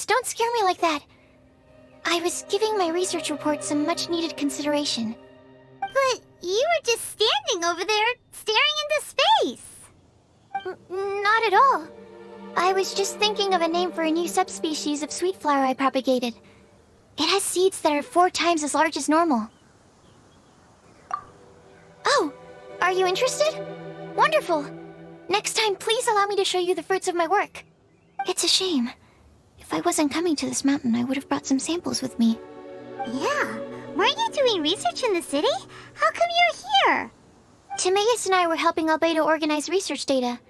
Please, don't scare me like that. I was giving my research report some much-needed consideration. But you were just standing over there, staring into space. Not at all. I was just thinking of a name for a new subspecies of sweet flower I propagated. It has seeds that are 4 times as large as normal. Oh, are you interested? Wonderful. Next time, please allow me to show you the fruits of my work. It's a shame. If I wasn't coming to this mountain, I would have brought some samples with me. Yeah, weren't you doing research in the city? How come you're here? Timaeus and I were helping Albedo organize research data.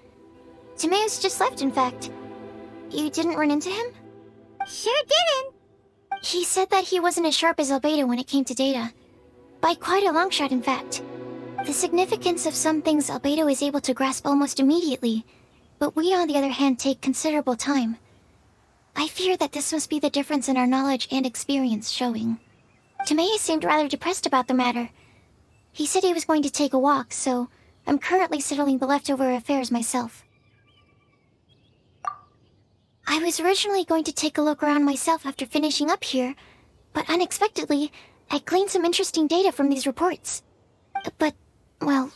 Timaeus just left, in fact. You didn't run into him? Sure didn't. He said that he wasn't as sharp as Albedo when it came to data. By quite a long shot, in fact. The significance of some things Albedo is able to grasp almost immediately, but we, on the other hand, take considerable time. I fear that this must be the difference in our knowledge and experience showing. Timaeus seemed rather depressed about the matter. He said he was going to take a walk, so I'm currently settling the leftover affairs myself. I was originally going to take a look around myself after finishing up here, but unexpectedly, I gleaned some interesting data from these reports. But, well,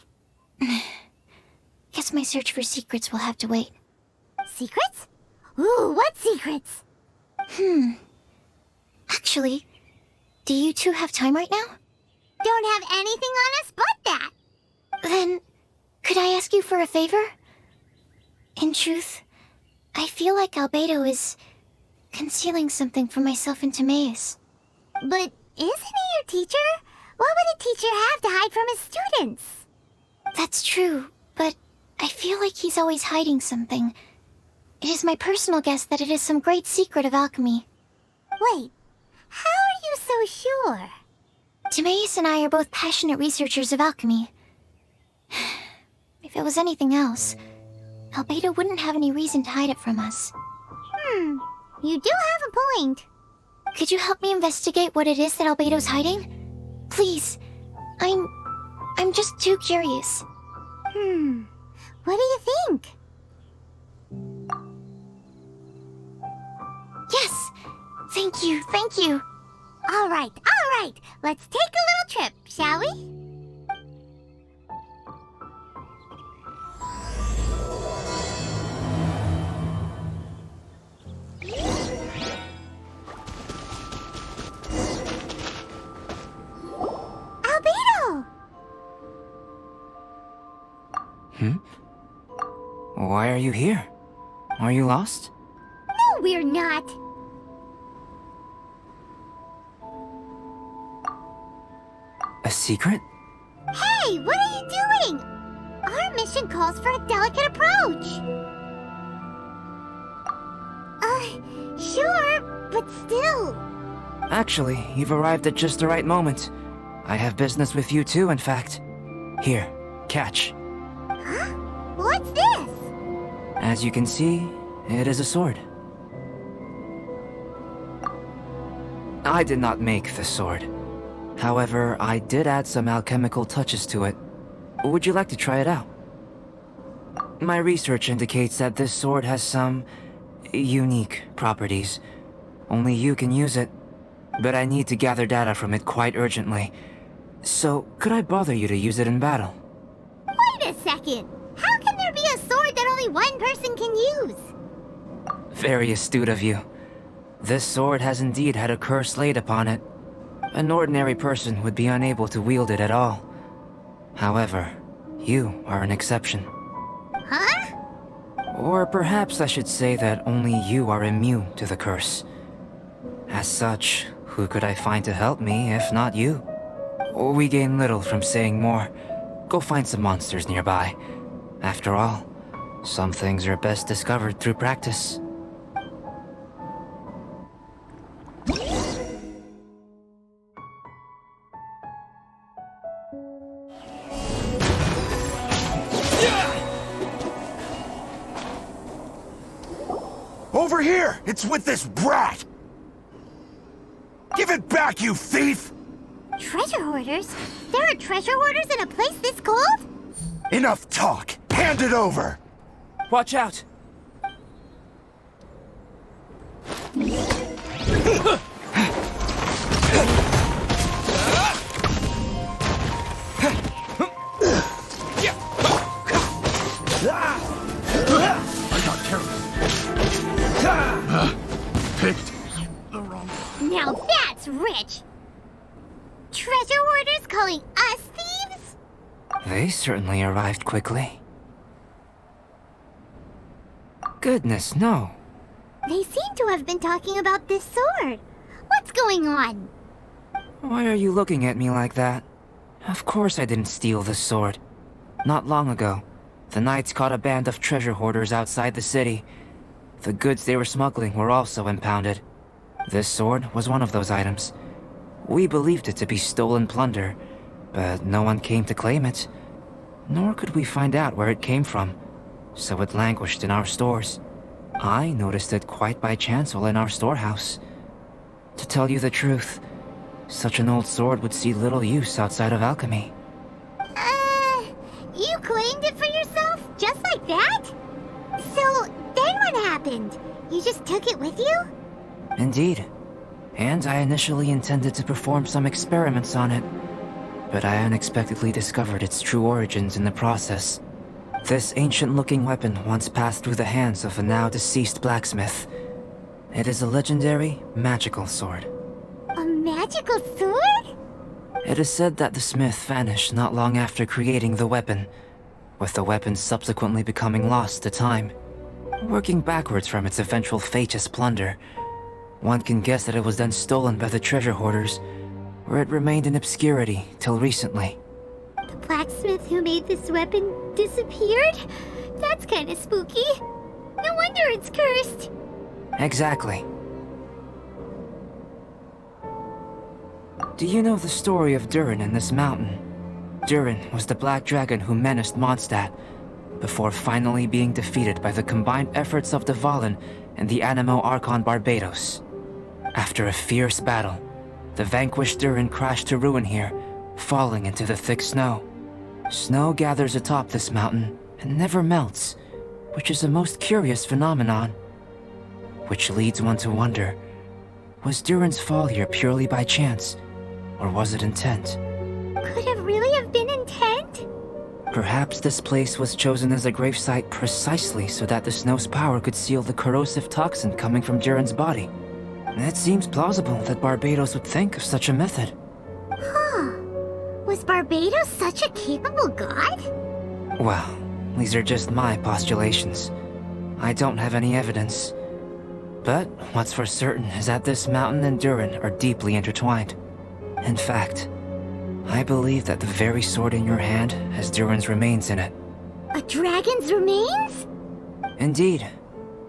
guess my search for secrets will have to wait. Secrets? Ooh, what secrets? Actually, do you two have time right now? Don't have anything on us but that. Then, could I ask you for a favor? In truth, I feel like Albedo is concealing something from myself and Timaeus. But isn't he your teacher? What would a teacher have to hide from his students? That's true, but I feel like he's always hiding something. It is my personal guess that it is some great secret of alchemy. Wait, how are you so sure? Timaeus and I are both passionate researchers of alchemy. If it was anything else, Albedo wouldn't have any reason to hide it from us. You do have a point. Could you help me investigate what it is that Albedo's hiding? Please. I'm just too curious. What do you think? Yes! Thank you, thank you! All right. Let's take a little trip, shall we? Albedo! Why are you here? Are you lost? No, we're not. A secret? Hey, what are you doing? Our mission calls for a delicate approach. Sure, but still. Actually, you've arrived at just the right moment. I have business with you too, in fact. Here, catch. Huh? What's this? As you can see, it is a sword. I did not make the sword. However, I did add some alchemical touches to it. Would you like to try it out? My research indicates that this sword has some unique properties. Only you can use it, but I need to gather data from it quite urgently. So, could I bother you to use it in battle? Wait a second. How can there be a sword that only one person can use? Very astute of you. This sword has indeed had a curse laid upon it. An ordinary person would be unable to wield it at all. However, you are an exception. Huh? Or perhaps I should say that only you are immune to the curse. As such, who could I find to help me if not you? We gain little from saying more. Go find some monsters nearby. After all, some things are best discovered through practice. Over here! It's with this brat! Give it back, you thief! Treasure hoarders? There are treasure hoarders in a place this cold? Enough talk! Hand it over! Watch out! Now that's rich! Treasure hoarders calling us thieves? They certainly arrived quickly. Goodness, no. They seem to have been talking about this sword. What's going on? Why are you looking at me like that? Of course I didn't steal this sword. Not long ago, the Knights caught a band of treasure hoarders outside the city. The goods they were smuggling were also impounded. This sword was one of those items. We believed it to be stolen plunder, but no one came to claim it. Nor could we find out where it came from, so it languished in our stores. I noticed it quite by chance while in our storehouse. To tell you the truth, such an old sword would see little use outside of alchemy. You claimed it for yourself? Just like that? So, then what happened? You just took it with you? Indeed. And I initially intended to perform some experiments on it, but I unexpectedly discovered its true origins in the process. This ancient-looking weapon once passed through the hands of a now-deceased blacksmith. It is a legendary, magical sword. A magical sword? It is said that the smith vanished not long after creating the weapon, with the weapon subsequently becoming lost to time. Working backwards from its eventual fate as plunder, one can guess that it was then stolen by the treasure hoarders, where it remained in obscurity till recently. The blacksmith who made this weapon disappeared? That's kinda spooky. No wonder it's cursed. Exactly. Do you know the story of Durin in this mountain? Durin was the black dragon who menaced Mondstadt, before finally being defeated by the combined efforts of the Valen and the Animo Archon Barbados. After a fierce battle, the vanquished Durin crashed to ruin here, falling into the thick snow. Snow gathers atop this mountain and never melts, which is a most curious phenomenon. Which leads one to wonder, was Durin's fall here purely by chance, or was it intent? Could it really have been intent? Perhaps this place was chosen as a gravesite precisely so that the snow's power could seal the corrosive toxin coming from Durin's body. It seems plausible that Barbados would think of such a method. Huh. Was Barbados such a capable god? Well, these are just my postulations. I don't have any evidence. But what's for certain is that this mountain and Durin are deeply intertwined. In fact, I believe that the very sword in your hand has Durin's remains in it. A dragon's remains? Indeed.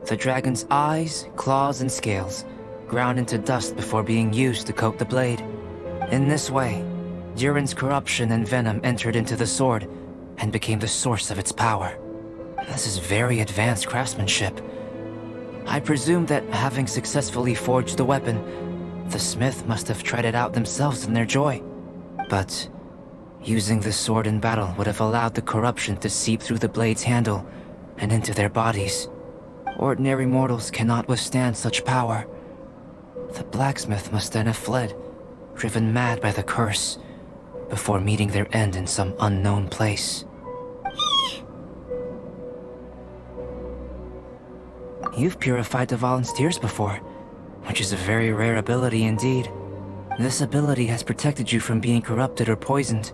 The dragon's eyes, claws, and scales ground into dust before being used to coat the blade. In this way, Durin's corruption and venom entered into the sword and became the source of its power. This is very advanced craftsmanship. I presume that having successfully forged the weapon, the smith must have tried it out themselves in their joy. But using the sword in battle would have allowed the corruption to seep through the blade's handle and into their bodies. Ordinary mortals cannot withstand such power. The blacksmith must then have fled, driven mad by the curse, before meeting their end in some unknown place. You've purified the volunteers before, which is a very rare ability indeed. This ability has protected you from being corrupted or poisoned,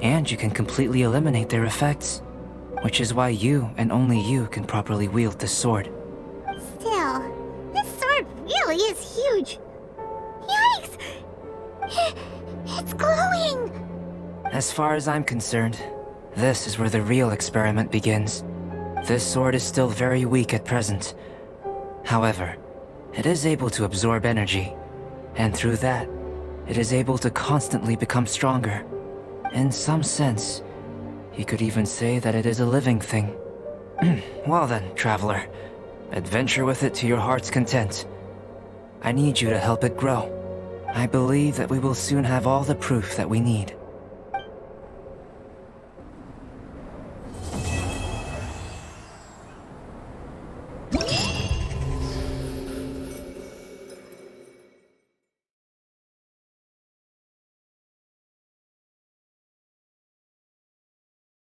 and you can completely eliminate their effects, which is why you and only you can properly wield this sword. Still, this sword really is huge. Yikes! It's glowing! As far as I'm concerned, this is where the real experiment begins. This sword is still very weak at present. However, it is able to absorb energy, and through that, it is able to constantly become stronger. In some sense, you could even say that it is a living thing. Well then, traveler, adventure with it to your heart's content. I need you to help it grow. I believe that we will soon have all the proof that we need.